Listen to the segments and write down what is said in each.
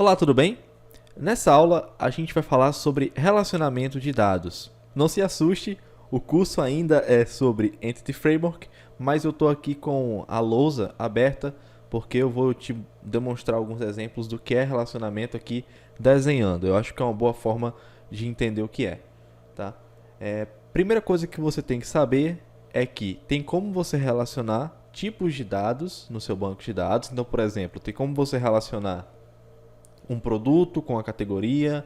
Olá, tudo bem? Nessa aula a gente vai falar sobre relacionamento de dados. Não se assuste, o curso ainda é sobre Entity Framework, mas eu estou aqui com a lousa aberta porque eu vou te demonstrar alguns exemplos do que é relacionamento aqui desenhando. Eu acho que é uma boa forma de entender o que é. Tá? Primeira coisa que você tem que saber é que tem como você relacionar tipos de dados no seu banco de dados. Então, por exemplo, tem como você relacionar um produto com a categoria,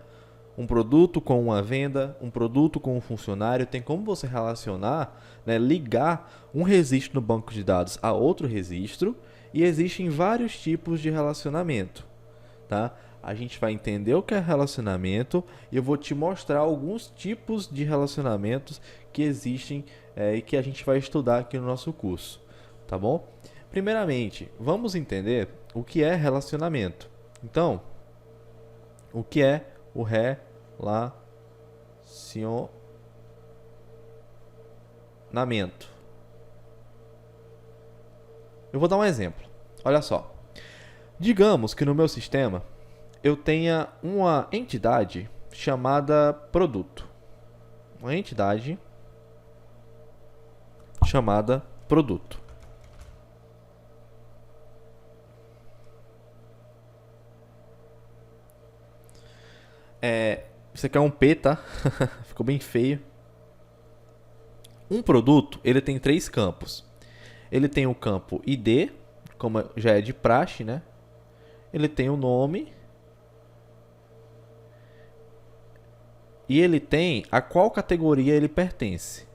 um produto com uma venda, um produto com um funcionário. Tem como você relacionar, ligar um registro no banco de dados a outro registro, e existem vários tipos de relacionamento. Tá? A gente vai entender o que é relacionamento e eu vou te mostrar alguns tipos de relacionamentos que existem e que a gente vai estudar aqui no nosso curso. Tá bom? Primeiramente, vamos entender o que é relacionamento. Então, o que é o relacionamento? Eu vou dar um exemplo. Olha só. Digamos que no meu sistema eu tenha uma entidade chamada produto. Uma entidade chamada produto. Isso aqui é um P, tá? Ficou bem feio. Um produto, ele tem três campos. Ele tem o campo ID, como já é de praxe, né? Ele tem o nome. E ele tem a qual categoria ele pertence.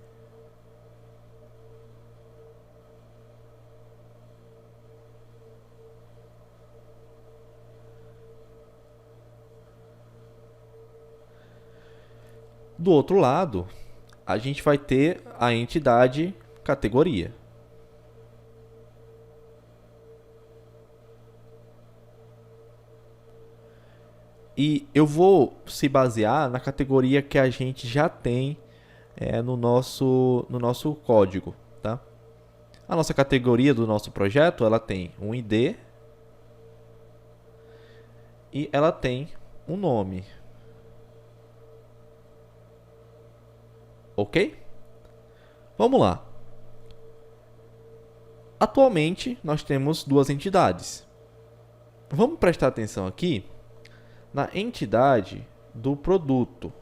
Do outro lado, a gente vai ter a entidade categoria. E eu vou se basear na categoria que a gente já tem no nosso código. Tá? A nossa categoria do nosso projeto, ela tem um ID e ela tem um nome. Ok? Vamos lá. Atualmente, nós temos duas entidades. Vamos prestar atenção aqui na entidade do produto.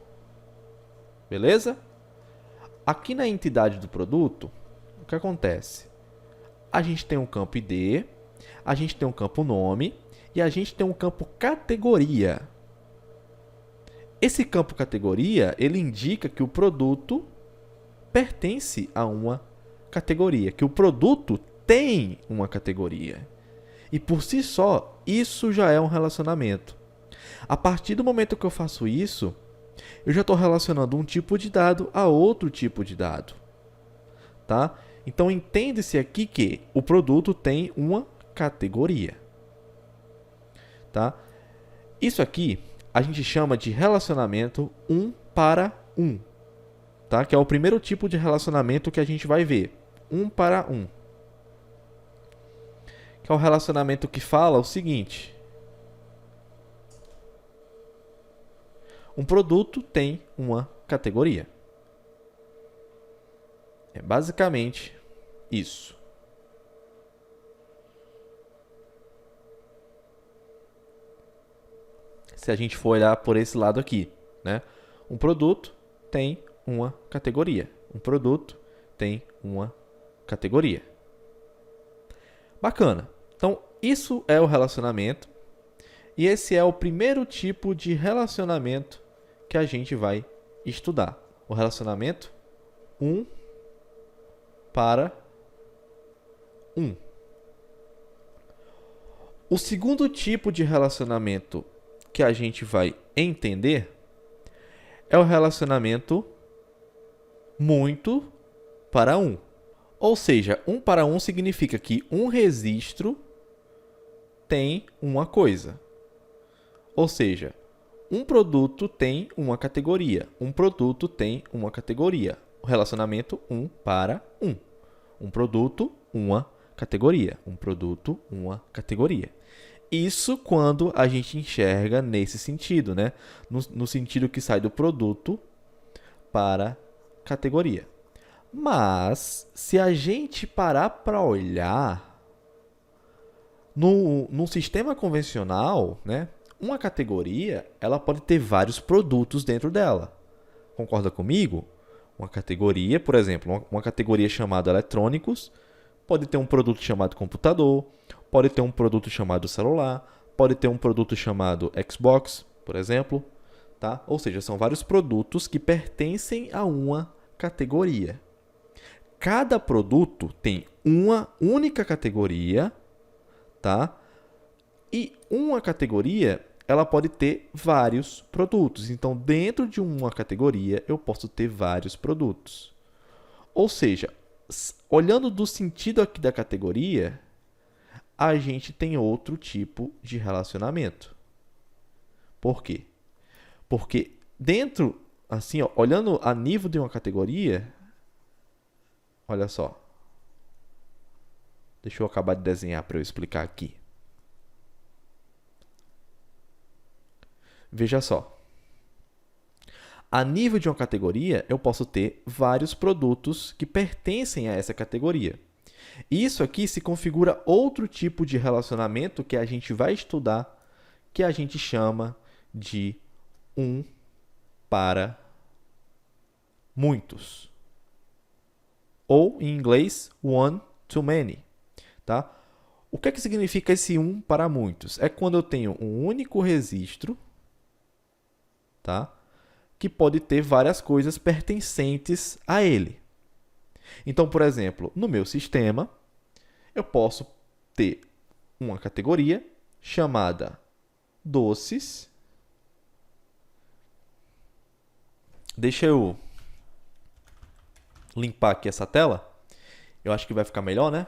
Beleza? Aqui na entidade do produto, o que acontece? A gente tem um campo ID, a gente tem um campo nome e a gente tem um campo categoria. Esse campo categoria, ele indica que o produto pertence a uma categoria, que o produto tem uma categoria. E por si só, isso já é um relacionamento. A partir do momento que eu faço isso, eu já estou relacionando um tipo de dado a outro tipo de dado. Tá? Então, entende-se aqui que o produto tem uma categoria. Tá? Isso aqui a gente chama de relacionamento 1 para 1. Tá? Que é o primeiro tipo de relacionamento que a gente vai ver. 1 para 1. Que é o relacionamento que fala o seguinte. Um produto tem uma categoria. É basicamente isso. Se a gente for olhar por esse lado aqui, né? Um produto tem uma categoria. Um produto tem uma categoria. Bacana. Então, isso é o relacionamento. E esse é o primeiro tipo de relacionamento que a gente vai estudar. O relacionamento 1 para 1. O segundo tipo de relacionamento que a gente vai entender é o relacionamento muito para 1. Ou seja, 1 para 1 significa que um registro tem uma coisa. Ou seja, um produto tem uma categoria. Um produto tem uma categoria. O relacionamento 1 para 1. Um produto, uma categoria. Um produto, uma categoria. Isso quando a gente enxerga nesse sentido, né? No sentido que sai do produto para categoria. Mas, se a gente parar para olhar, no sistema convencional, né, uma categoria ela pode ter vários produtos dentro dela. Concorda comigo? Uma categoria, por exemplo, uma categoria chamada eletrônicos, pode ter um produto chamado computador, pode ter um produto chamado celular, pode ter um produto chamado Xbox, por exemplo. Tá? Ou seja, são vários produtos que pertencem a uma categoria. Cada produto tem uma única categoria, tá? E uma categoria, ela pode ter vários produtos. Então, dentro de uma categoria, eu posso ter vários produtos. Ou seja, olhando do sentido aqui da categoria, a gente tem outro tipo de relacionamento. Por quê? Porque dentro, assim, ó, olhando a nível de uma categoria, olha só. Deixa eu acabar de desenhar para eu explicar aqui. Veja só. A nível de uma categoria, eu posso ter vários produtos que pertencem a essa categoria. Isso aqui se configura outro tipo de relacionamento que a gente vai estudar, que a gente chama de um para muitos. Ou, em inglês, one to many. Tá? O que é que significa esse um para muitos? É quando eu tenho um único registro, tá? Que pode ter várias coisas pertencentes a ele. Então, por exemplo, no meu sistema, eu posso ter uma categoria chamada doces. Deixa eu limpar aqui essa tela. Eu acho que vai ficar melhor, né?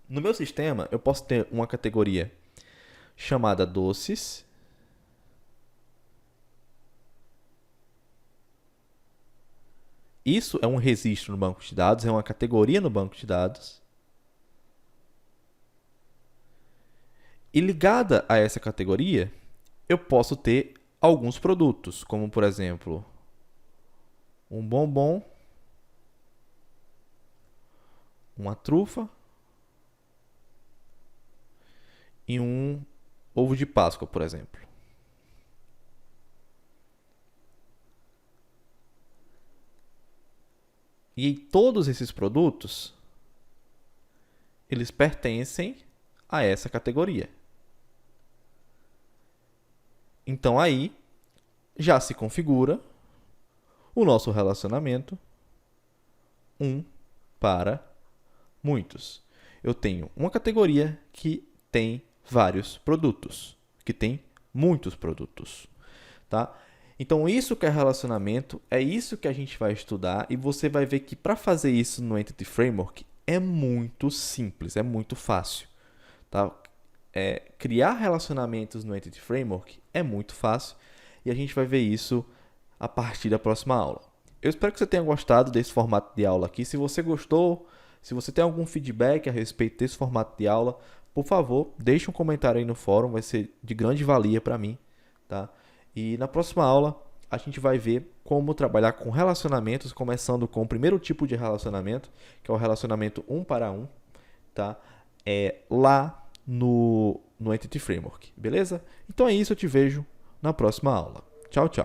No meu sistema, eu posso ter uma categoria chamada doces. Isso é um registro no banco de dados, é uma categoria no banco de dados. E ligada a essa categoria, eu posso ter alguns produtos, como por exemplo, um bombom, uma trufa e um ovo de Páscoa, por exemplo. E todos esses produtos, eles pertencem a essa categoria. Então aí já se configura o nosso relacionamento um para muitos. Eu tenho uma categoria que tem vários produtos, que tem muitos produtos, tá? Então, isso que é relacionamento, é isso que a gente vai estudar e você vai ver que para fazer isso no Entity Framework é muito simples, é muito fácil, tá? Criar relacionamentos no Entity Framework é muito fácil e a gente vai ver isso a partir da próxima aula. Eu espero que você tenha gostado desse formato de aula aqui. Se você gostou, se você tem algum feedback a respeito desse formato de aula, por favor, deixe um comentário aí no fórum, vai ser de grande valia para mim, tá? E na próxima aula a gente vai ver como trabalhar com relacionamentos, começando com o primeiro tipo de relacionamento, que é o relacionamento um para um, tá? Lá no Entity Framework, beleza? Então é isso, eu te vejo na próxima aula. Tchau, tchau.